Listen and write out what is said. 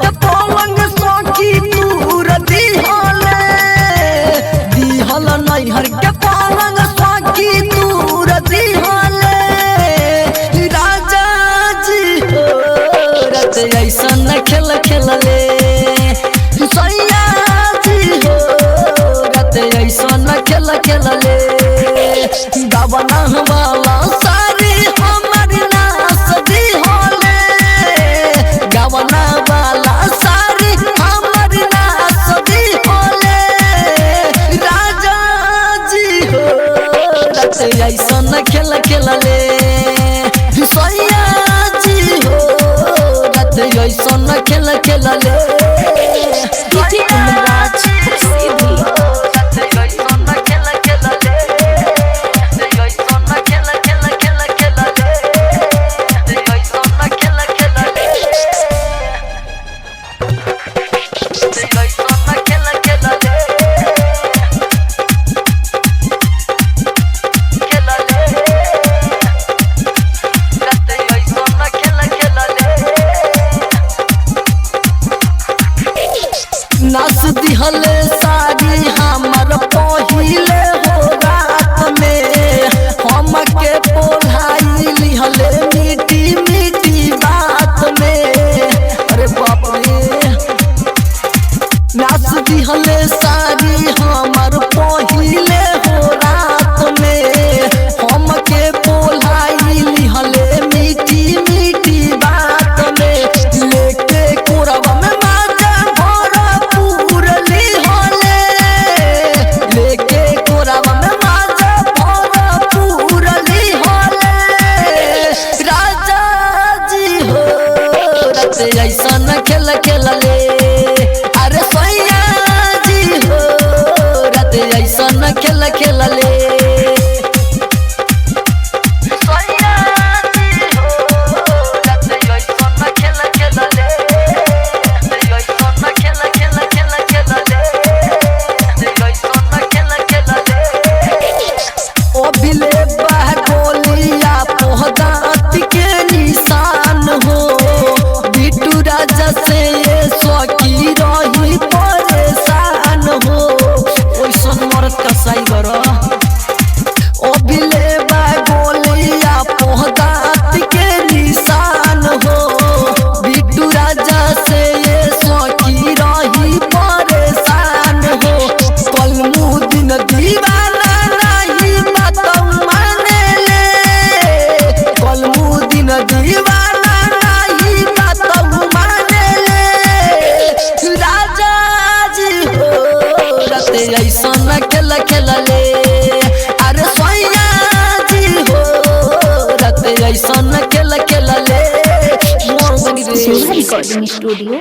के पलंग सखी तूर दिहले दिहल नैहर के पलंग सखी तूर दिहले राजा जी हो रत ऐसन खेल खेलले सैया जी हो रत ऐसन खेल खेलले गबना वाला सारी हमर नास दिहले गबना वाला सारी हमर नास दिहले राजा जी हो रत ऐसन खेल खेलले सैया जी हो रत ऐसन खेल खेलले नाच दिहले सारी हमर पहिले हो रात में हमके पोलाई लिहले मीठी मीठी बात में अरे बाप रे नाच दिहले सारी हमर पहिले हो रात में हमके पोलाई लिहले मीठी मीठी बात में लेके कोरवा में ऐसन खेल खेलले अरे सैया जी हो रत ऐसन खेल खेलले सैया जी हो रत ऐसन खेल खेलले ऐसन खेल खेल खेल खेलले ऐसन खेल खेलले ओ बिले बाह गोलिया पोहदात के निशान हो राजा से ये सखी रही परेशान हो ओइसन मरद कसाई गर ओ बिले बा गोलिया पोहदात के निशान हो बिट्टू राजा से ये सखी रही परेशान हो कल मुँह दिन दीवाना नहीं बात माने ले कल मुँह दिन दीवाना ऐसन खेल खेलले अरे सैया जी हो रत ऐसन खेल खेलले। Recording studio.